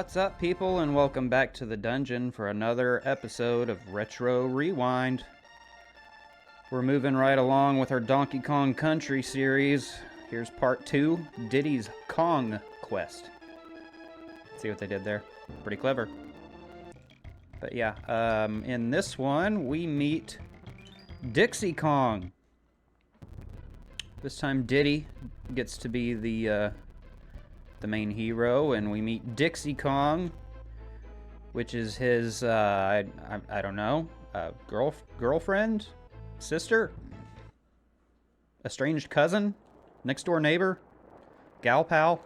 What's up, people, and welcome back to the dungeon for another episode of Retro Rewind. We're moving right along with our Donkey Kong Country series. Here's part 2, Diddy's Kong Quest. See what they did there? Pretty clever. But yeah, in this one, we meet Dixie Kong. This time Diddy gets to be the main hero, and we meet Dixie Kong, which is his, I don't know, girlfriend? Sister? Estranged cousin? Next door neighbor? Gal pal?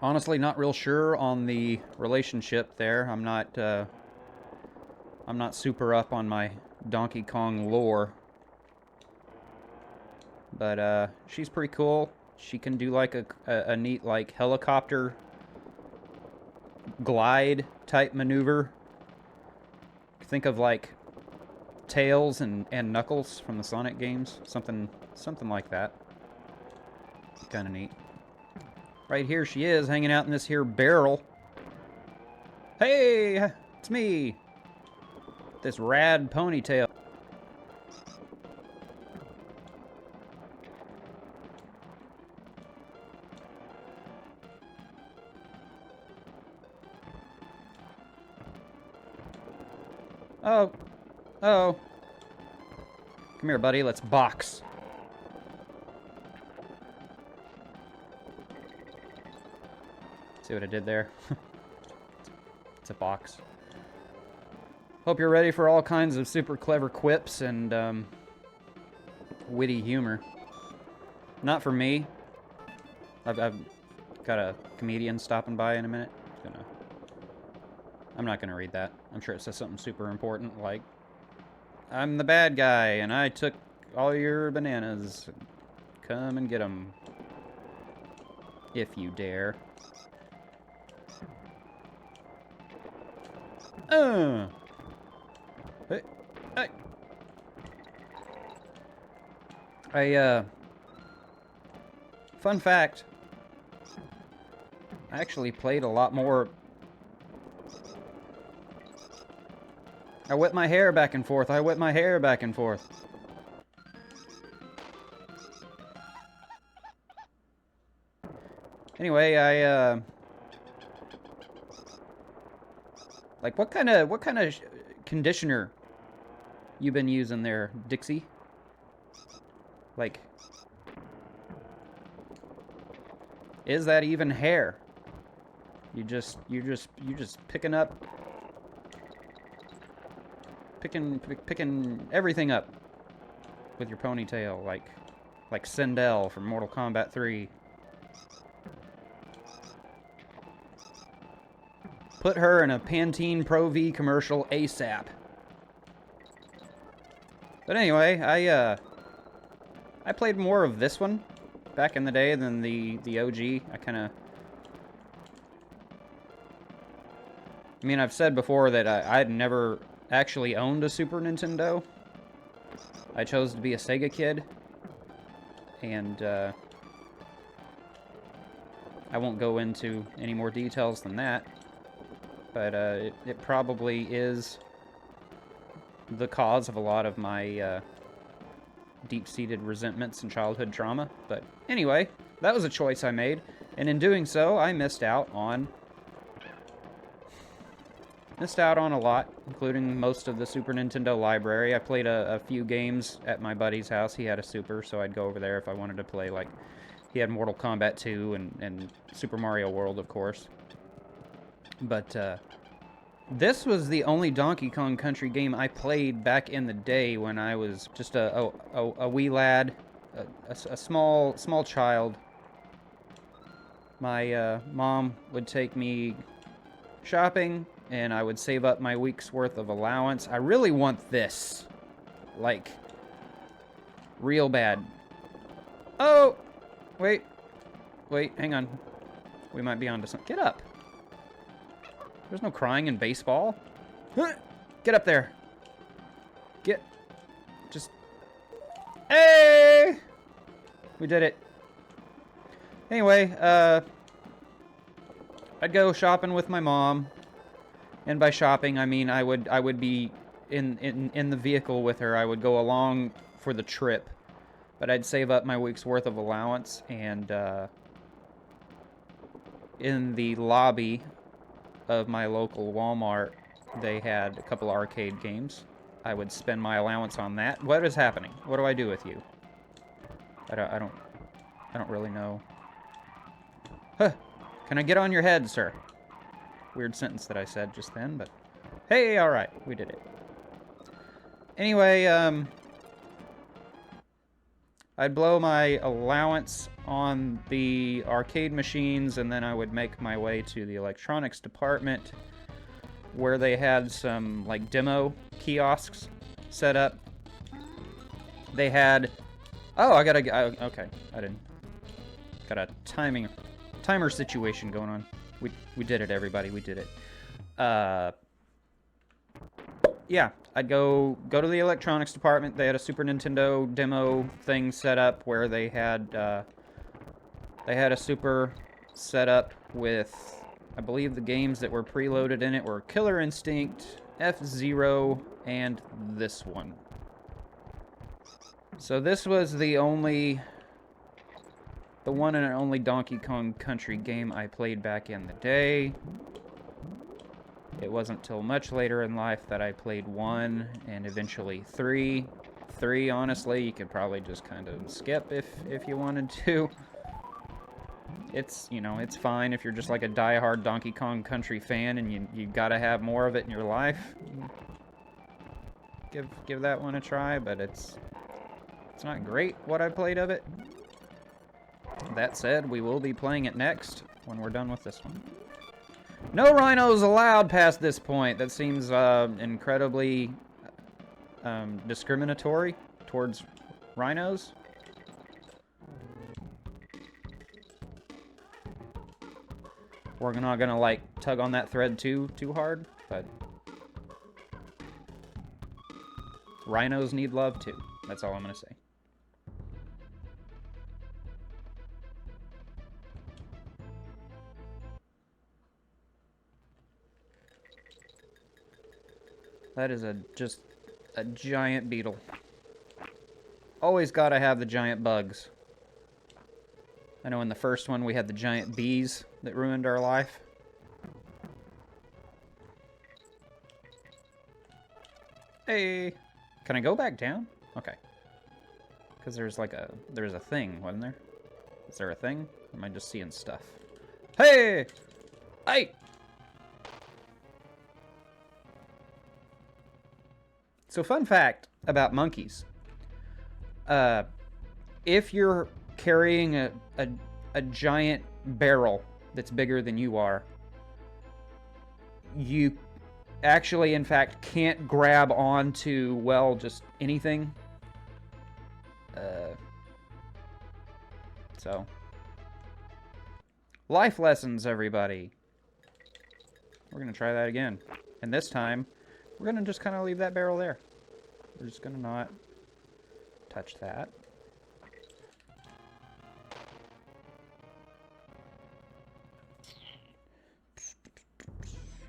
Honestly, not real sure on the relationship there. I'm not super up on my Donkey Kong lore. But, she's pretty cool. She can do like a neat like helicopter glide type maneuver. Think of like Tails and Knuckles from the Sonic games. Something like that. Kind of neat. Right here she is, hanging out in this here barrel. Hey, it's me. This rad ponytail. Oh. Come here, buddy. Let's box. See what I did there? It's a box. Hope you're ready for all kinds of super clever quips and witty humor. Not for me. I've got a comedian stopping by in a minute. I'm not gonna read that. I'm sure it says something super important, like, I'm the bad guy, and I took all your bananas. Come and get them. If you dare. Hey. Fun fact. I actually played a lot more. I whip my hair back and forth. Anyway, like, what kind of conditioner you been using there, Dixie? Like, is that even hair? You're just picking everything up with your ponytail, like Sindel from Mortal Kombat 3. Put her in a Pantene Pro V commercial ASAP. But anyway, I played more of this one back in the day than the OG. I mean, I've said before that I'd never actually owned a Super Nintendo. I chose to be a Sega kid, and I won't go into any more details than that, but it probably is the cause of a lot of my deep-seated resentments and childhood trauma. But anyway, that was a choice I made, and in doing so, I missed out on a lot, including most of the Super Nintendo library. I played a few games at my buddy's house. He had a Super, so I'd go over there if I wanted to play, like, he had Mortal Kombat 2 and Super Mario World, of course. But this was the only Donkey Kong Country game I played back in the day when I was just a wee lad, a small child. My mom would take me shopping, and I would save up my week's worth of allowance. I really want this. Like, real bad. Oh! Wait, hang on. We might be onto something. Get up. There's no crying in baseball. Get up there. Hey! We did it. Anyway, I'd go shopping with my mom. And by shopping, I mean I would be in the vehicle with her. I would go along for the trip. But I'd save up my week's worth of allowance, and in the lobby of my local Walmart, they had a couple arcade games. I would spend my allowance on that. What is happening? What do I do with you? I don't really know. Huh. Can I get on your head, sir? Weird sentence that I said just then, but hey, all right, we did it. Anyway, I'd blow my allowance on the arcade machines, and then I would make my way to the electronics department, where they had some, like, demo kiosks set up. They had... Oh, okay, I didn't... Got a timer situation going on. We did it, everybody. We did it. Yeah, I'd go to the electronics department. They had a Super Nintendo demo thing set up where they had a Super set up with, I believe the games that were preloaded in it were Killer Instinct, F-Zero, and this one. So this was the one and only Donkey Kong Country game I played back in the day. It wasn't till much later in life that I played 1 and eventually 3. 3, honestly, you could probably just kind of skip if you wanted to. It's, you know, it's fine if you're just like a die-hard Donkey Kong Country fan and you gotta have more of it in your life. Give that one a try, but it's not great what I played of it. That said, we will be playing it next when we're done with this one. No rhinos allowed past this point. That seems incredibly discriminatory towards rhinos. We're not gonna like tug on that thread too hard, but rhinos need love too. That's all I'm gonna say. That is just a giant beetle. Always gotta have the giant bugs. I know in the first one we had the giant bees that ruined our life. Hey! Can I go back down? Okay. Because there's a thing, wasn't there? Is there a thing? Or am I just seeing stuff? Hey! Hey! So, fun fact about monkeys. If you're carrying a giant barrel that's bigger than you are, you actually, in fact, can't grab onto, well, just anything. So, life lessons, everybody. We're going to try that again. And this time, we're going to just kind of leave that barrel there. We're just going to not touch that.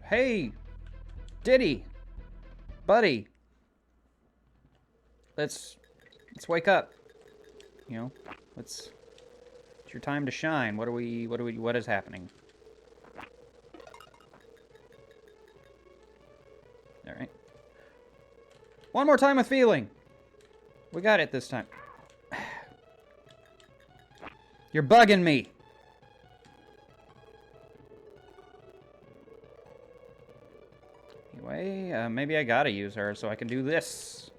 Hey! Diddy! Buddy! Let's wake up. You know, it's your time to shine. What is happening? Alright. One more time with feeling. We got it this time. You're bugging me. Anyway, maybe I gotta use her so I can do this.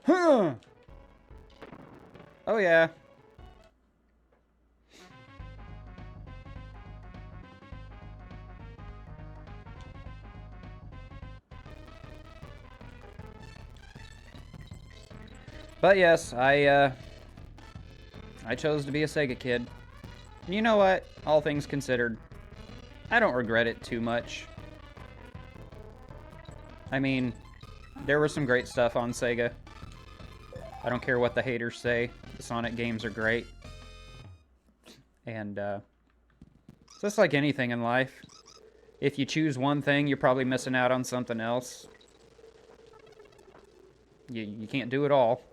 Huh. Oh yeah. But yes, I chose to be a Sega kid. And you know what? All things considered, I don't regret it too much. I mean, there was some great stuff on Sega. I don't care what the haters say. The Sonic games are great. And just like anything in life, if you choose one thing, you're probably missing out on something else. You can't do it all.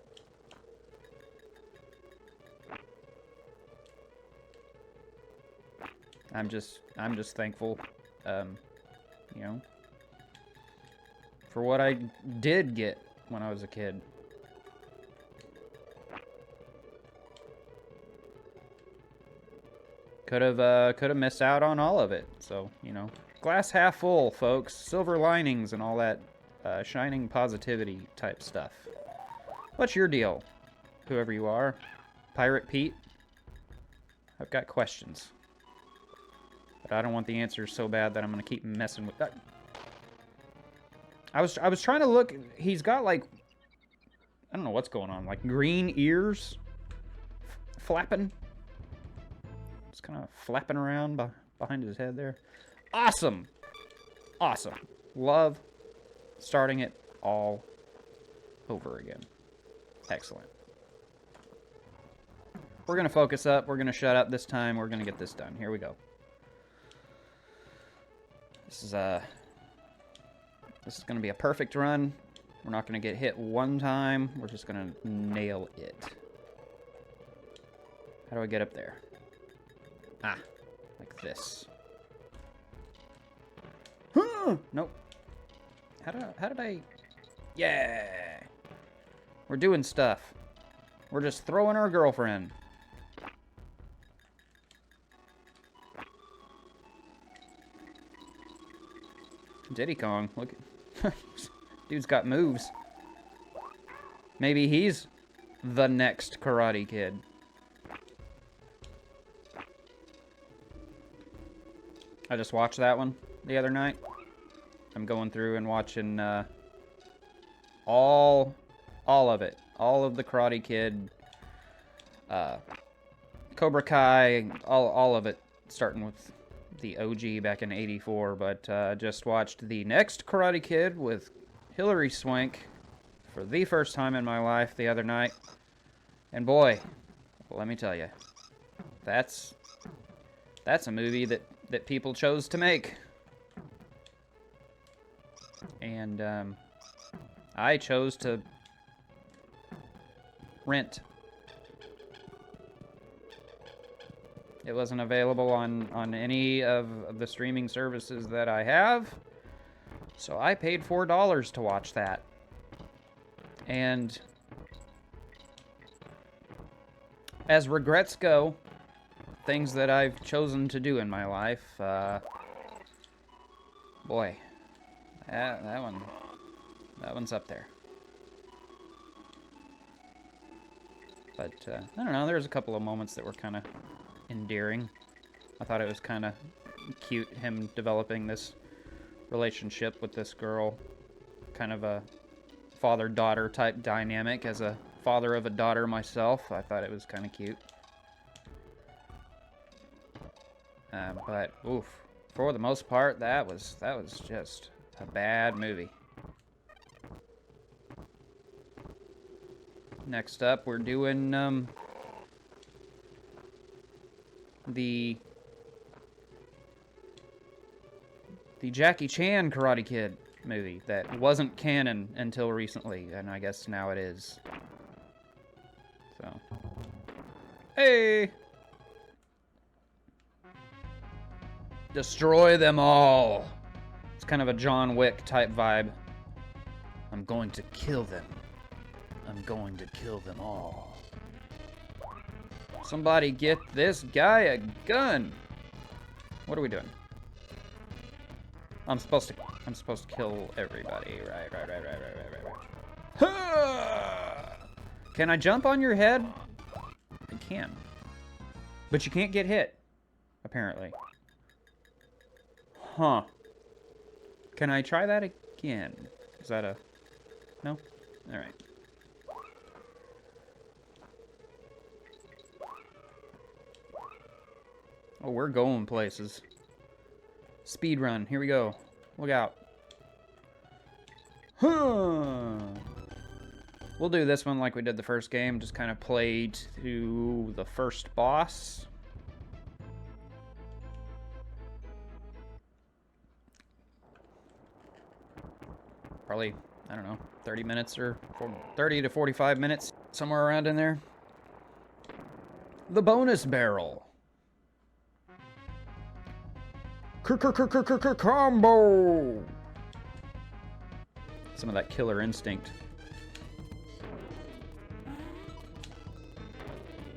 I'm just thankful, you know, for what I did get when I was a kid. Could have missed out on all of it. So, you know, glass half full, folks. Silver linings and all that shining positivity type stuff. What's your deal, whoever you are? Pirate Pete? I've got questions. But I don't want the answers so bad that I'm going to keep messing with that. I was trying to look. He's got, like, I don't know what's going on. Like, green ears flapping. It's kind of flapping around behind his head there. Awesome. Awesome. Love starting it all over again. Excellent. We're going to focus up. We're going to shut up this time. We're going to get this done. Here we go. This is going to be a perfect run. We're not going to get hit one time. We're just going to nail it. How do I get up there? Ah, like this. Nope. How did I... Yeah! We're doing stuff. We're just throwing our girlfriend. Diddy Kong, look at... Dude's got moves. Maybe he's the next Karate Kid. I just watched that one the other night. I'm going through and watching all of it. All of the Karate Kid, Cobra Kai, all of it, starting with the OG back in '84, but just watched the next Karate Kid with Hilary Swank for the first time in my life the other night. And boy, let me tell you, that's a movie that people chose to make. And I chose to rent. It wasn't available on any of the streaming services that I have, so I paid $4 to watch that. And as regrets go, things that I've chosen to do in my life, boy, that one's up there. But I don't know, there's a couple of moments that were kind of endearing. I thought it was kind of cute, him developing this relationship with this girl. Kind of a father-daughter type dynamic. As a father of a daughter myself, I thought it was kind of cute. But, oof, for the most part, that was just a bad movie. Next up, we're doing, the Jackie Chan Karate Kid movie that wasn't canon until recently, and I guess now it is. So, hey! Destroy them all! It's kind of a John Wick type vibe. I'm going to kill them. I'm going to kill them all. Somebody get this guy a gun. What are we doing? I'm supposed to kill everybody. Right. Can I jump on your head? I can. But you can't get hit, apparently. Huh. Can I try that again? Is that a... No? Alright. Oh, we're going places. Speed run. Here we go. Look out. Huh. We'll do this one like we did the first game. Just kind of play to the first boss. Probably, I don't know, 30 minutes or 30 to 45 minutes, somewhere around in there. The bonus barrel. Combo. Some of that killer instinct.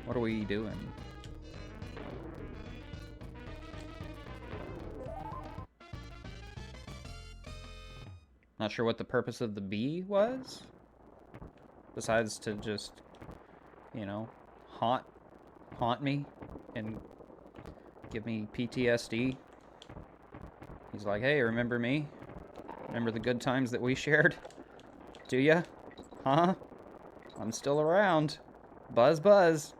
What are we doing? Not sure what the purpose of the bee was. Besides to just, you know, haunt me and give me PTSD. He's like, hey, remember me? Remember the good times that we shared? Do ya? Huh? I'm still around. Buzz, buzz.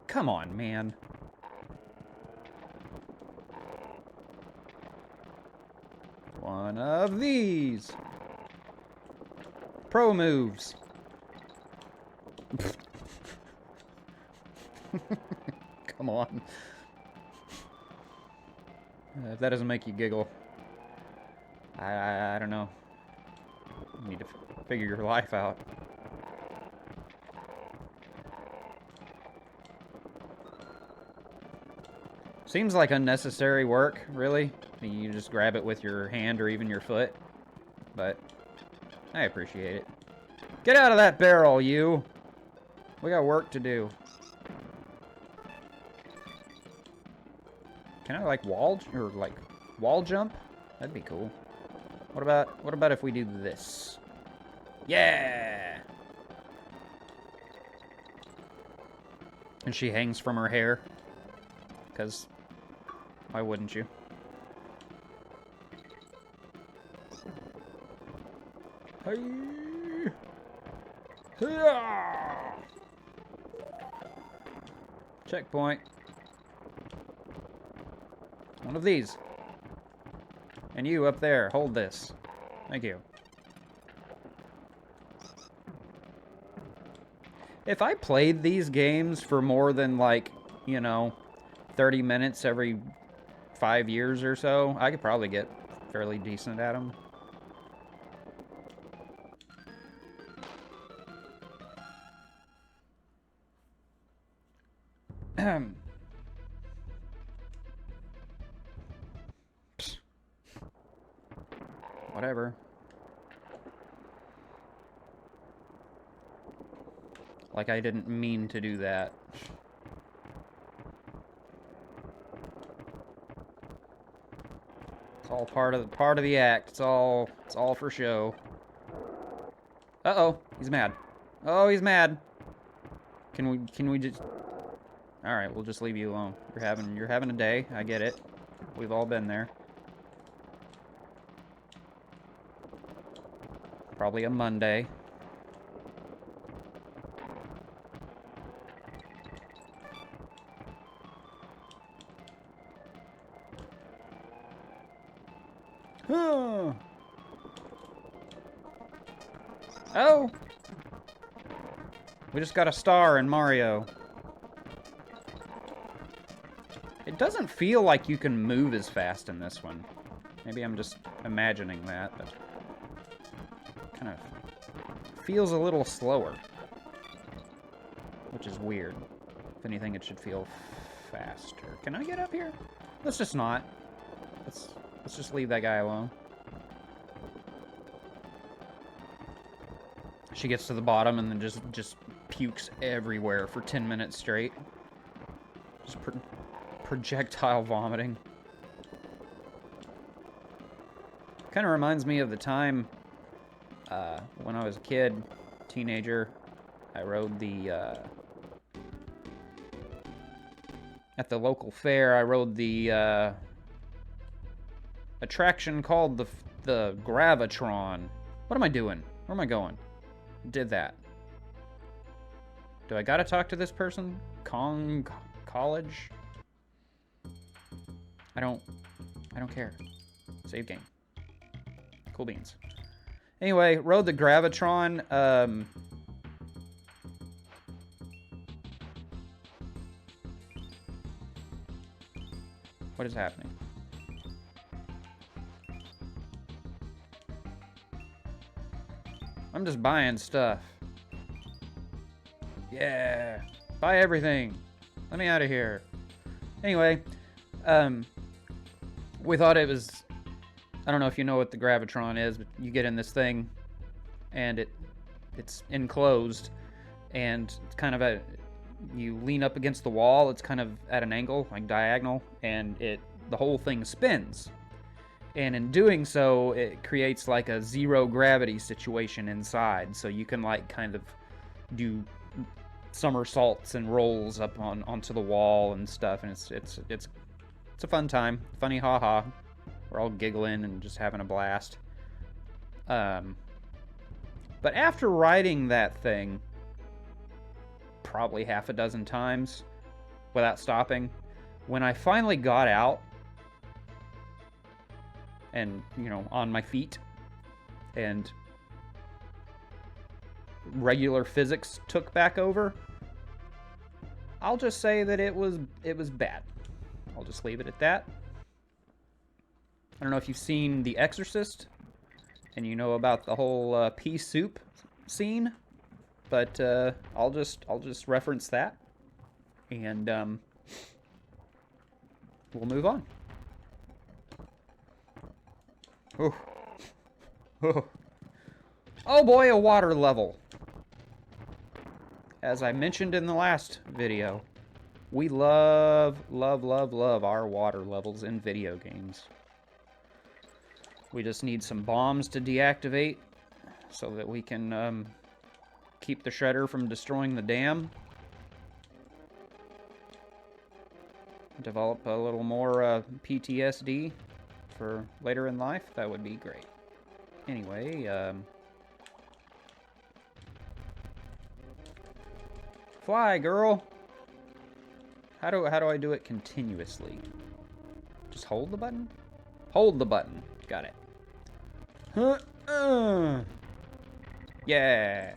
Come on, man. One of these. Pro moves. Come on. If that doesn't make you giggle, I don't know. You need to figure your life out. Seems like unnecessary work, really. You just grab it with your hand or even your foot. But I appreciate it. Get out of that barrel, you! We got work to do. Can I like wall jump? That'd be cool. What about if we do this? Yeah! And she hangs from her hair. 'Cause why wouldn't you? Hey! Yeah! Checkpoint. One of these. And you up there, hold this. Thank you. If I played these games for more than, like, you know, 30 minutes every 5 years or so, I could probably get fairly decent at them. Whatever. Like I didn't mean to do that. It's all part of the act. It's all for show. Uh-oh, he's mad. Oh, he's mad. Can we just... All right, we'll just leave you alone. You're having a day. I get it. We've all been there. Probably a Monday. Oh! We just got a star in Mario. It doesn't feel like you can move as fast in this one. Maybe I'm just imagining that, but... kind of feels a little slower. Which is weird. If anything, it should feel faster. Can I get up here? Let's just not. Let's just leave that guy alone. She gets to the bottom and then just pukes everywhere for 10 minutes straight. Just projectile vomiting. Kind of reminds me of the time when I was a kid, teenager. I rode the at the local fair. I rode the attraction called the Gravitron. What am I doing? Where am I going? Did that. Do I gotta talk to this person? Kong College? I don't care. Save game. Cool beans. Anyway, rode the Gravitron. What is happening? I'm just buying stuff. Yeah. Buy everything. Let me out of here. Anyway, we thought it was... I don't know if you know what the Gravitron is, but you get in this thing, and it's enclosed, and it's kind of you lean up against the wall. It's kind of at an angle, like diagonal, and the whole thing spins. And in doing so, it creates like a zero gravity situation inside, so you can like kind of do somersaults and rolls up onto the wall and stuff, and it's a fun time, funny haha. We're all giggling and just having a blast. But after riding that thing probably half a dozen times without stopping, when I finally got out and, you know, on my feet and regular physics took back over, I'll just say that it was bad. I'll just leave it at that. I don't know if you've seen The Exorcist and you know about the whole pea soup scene, but I'll just reference that, and we'll move on. Oh. Oh boy, a water level. As I mentioned in the last video, we love our water levels in video games. We just need some bombs to deactivate so that we can keep the shredder from destroying the dam. Develop a little more PTSD for later in life. That would be great. Anyway, fly, girl. How do I do it continuously? Just hold the button? Hold the button. Got it. Yeah.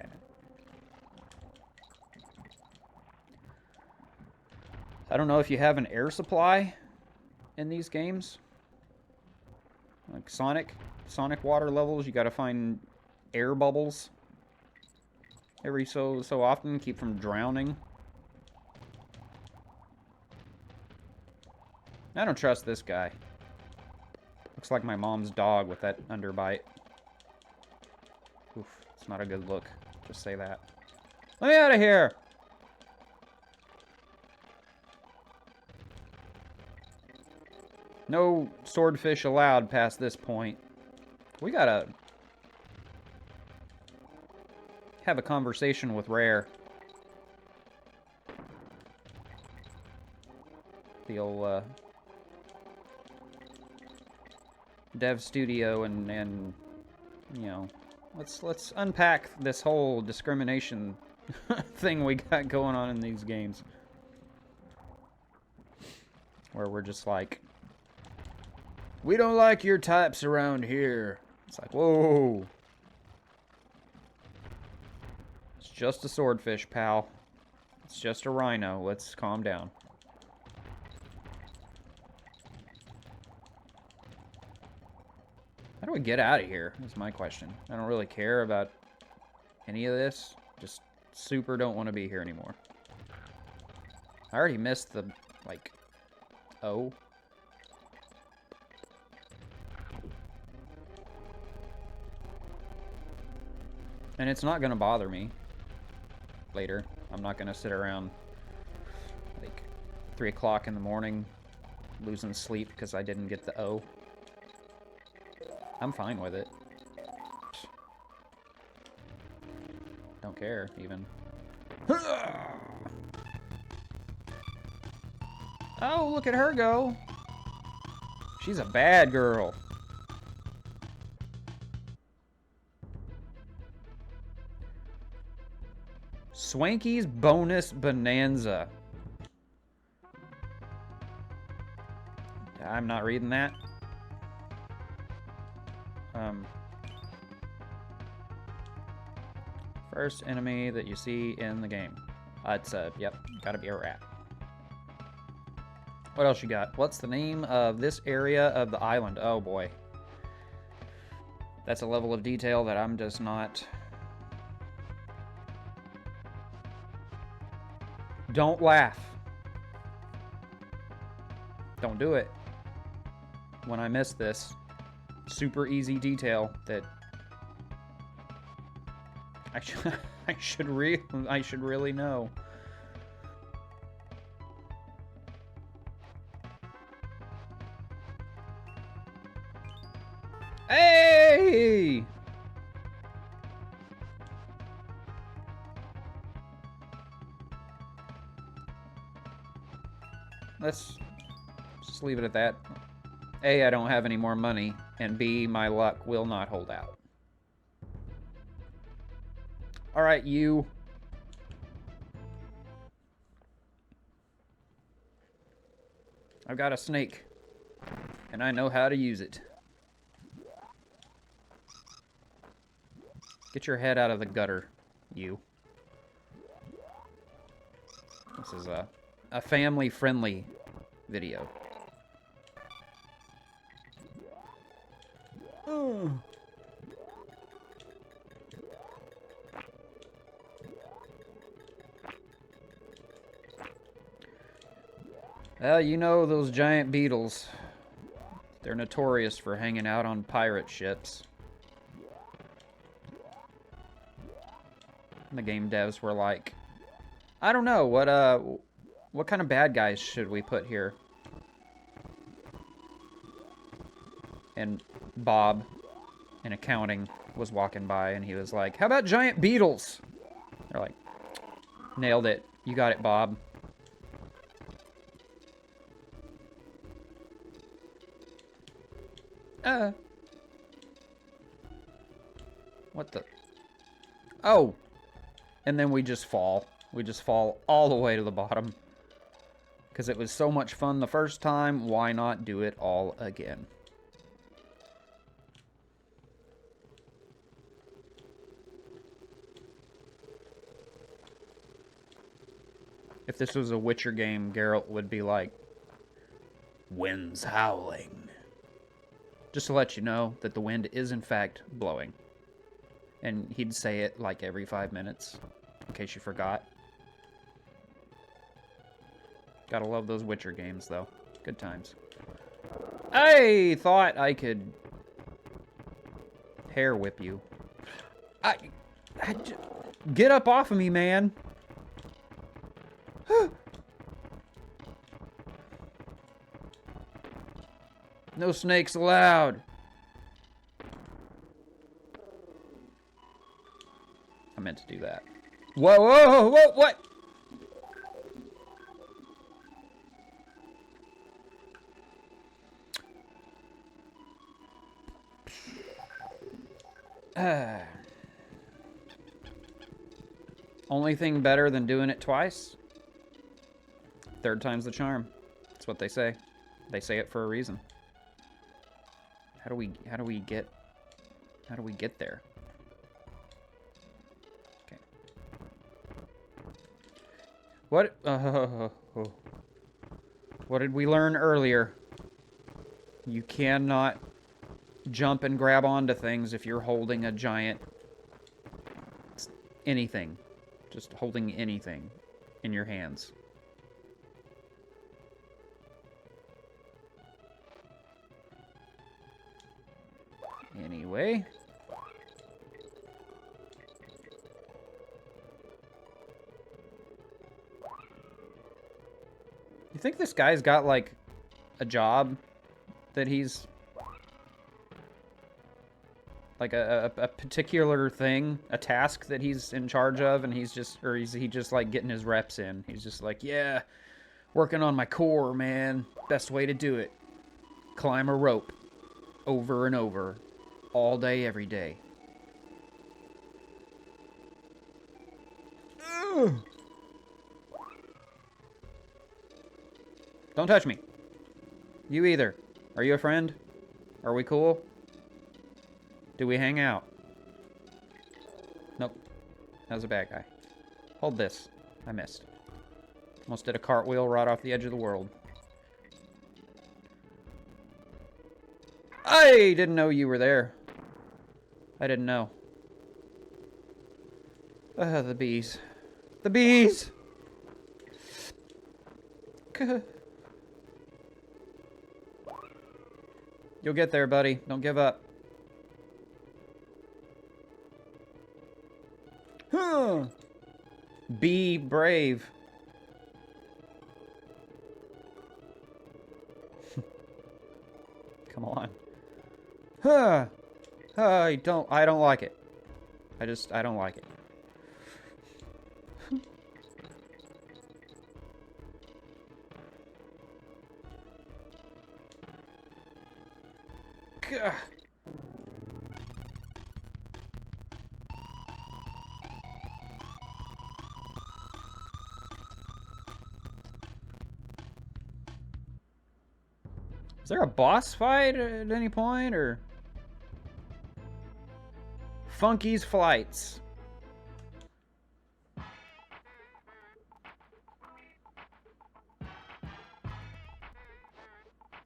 I don't know if you have an air supply in these games. Like Sonic water levels, you gotta find air bubbles every so often, keep from drowning. I don't trust this guy. Looks like my mom's dog with that underbite. Oof, it's not a good look. Just say that. Let me out of here! No swordfish allowed past this point. We gotta have a conversation with Rare. The old dev studio and you know, let's unpack this whole discrimination thing we got going on in these games, where we're just like, we don't like your types around here. It's like, whoa, it's just a swordfish, pal. It's just a rhino. Let's calm down. How do we get out of here? Is my question. I don't really care about any of this. Just super don't want to be here anymore. I already missed the, like, O. And it's not going to bother me later. I'm not going to sit around, like, 3 o'clock in the morning losing sleep because I didn't get the O. I'm fine with it. Don't care, even. Oh, look at her go. She's a bad girl. Swanky's Bonus Bonanza. I'm not reading that. First enemy that you see in the game. It's yep, gotta be a rat. What else you got? What's the name of this area of the island? Oh boy. That's a level of detail that I'm just not Don't laugh. Don't do it. When I miss this super easy detail that I should really know. Hey! Let's just leave it at that. A, I don't have any more money, and B, my luck will not hold out. Alright, you. I've got a snake, and I know how to use it. Get your head out of the gutter, you. This is a family-friendly video. Well, you know those giant beetles. They're notorious for hanging out on pirate ships. And the game devs were like, I don't know, what kind of bad guys should we put here? And Bob, in accounting, was walking by, and he was like, how about giant beetles? They're like, nailed it. You got it, Bob. What the? Oh! And then we just fall. We just fall all the way to the bottom. Because it was so much fun the first time, why not do it all again? If this was a Witcher game, Geralt would be like, wind's howling. Just to let you know that the wind is in fact blowing. And he'd say it like every 5 minutes, in case you forgot. Gotta love those Witcher games, though. Good times. I thought I could hair whip you. Get up off of me, man. No snakes allowed. I meant to do that. Whoa, whoa, whoa, what? Only thing better than doing it twice? Third time's the charm. That's what they say. They say it for a reason. How do we get there? Okay. What did we learn earlier? You cannot jump and grab onto things if you're holding a giant anything. Just holding anything in your hands. Anyway. You think this guy's got, like, a job that he's... like a particular thing, a task that he's in charge of, and he's just, or is he just, like, getting his reps in? He's just like, yeah, working on my core, man. Best way to do it. Climb a rope. Over and over. All day, every day. Ugh. Don't touch me. You either. Are you a friend? Are we cool? Do we hang out? Nope. That was a bad guy. Hold this. I missed. Almost did a cartwheel right off the edge of the world. I didn't know you were there. I didn't know. The bees. The bees! You'll get there, buddy. Don't give up. Huh. Be brave. Come on. Huh. I don't like it. I don't like it. Gah. Is there a boss fight at any point, or? Funky's Flights.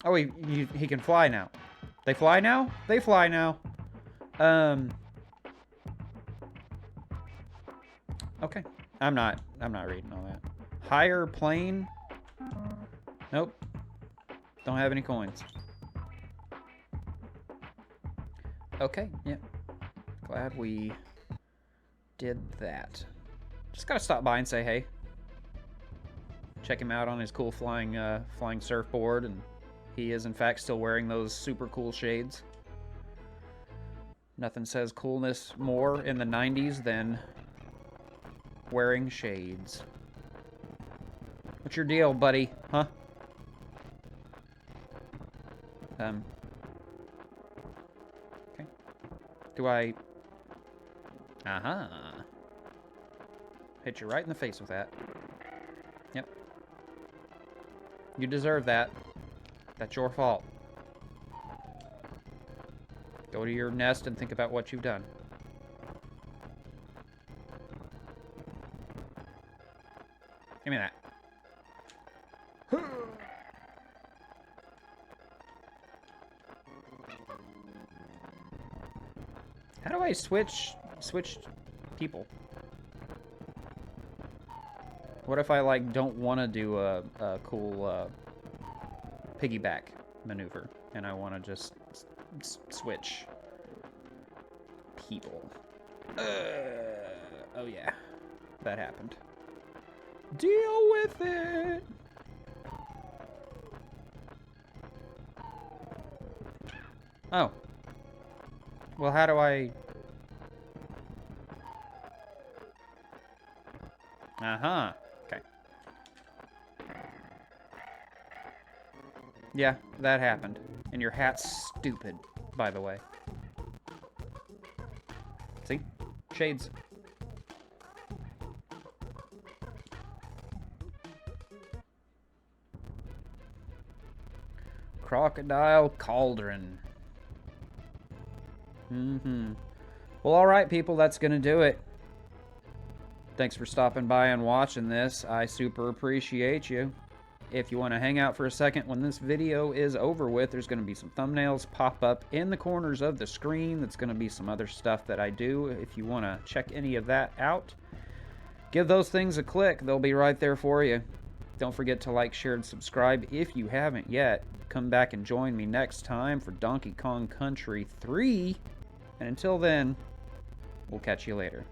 Oh, he can fly now. They fly now? They fly now. Okay. I'm not reading all that. Higher plane? Nope. Don't have any coins. Okay, yeah. Glad we did that. Just gotta stop by and say hey. Check him out on his cool flying surfboard, and he is in fact still wearing those super cool shades. Nothing says coolness more in the 90s than wearing shades. What's your deal, buddy? Huh? Okay. Do I... Uh-huh. Hit you right in the face with that. Yep. You deserve that. That's your fault. Go to your nest and think about what you've done. Give me that. How do I switch people? What if I like don't want to do a cool piggyback maneuver and I want to just switch people? Oh yeah, that happened. Deal with it. Oh. Well, how do I... Uh-huh. Okay. Yeah, that happened. And your hat's stupid, by the way. See? Shades. Crocodile Cauldron. Well, alright, people, that's gonna do it. Thanks for stopping by and watching this. I super appreciate you. If you want to hang out for a second when this video is over with, there's going to be some thumbnails pop up in the corners of the screen. That's going to be some other stuff that I do. If you want to check any of that out, give those things a click. They'll be right there for you. Don't forget to like, share, and subscribe if you haven't yet. Come back and join me next time for Donkey Kong Country 3. And until then, we'll catch you later.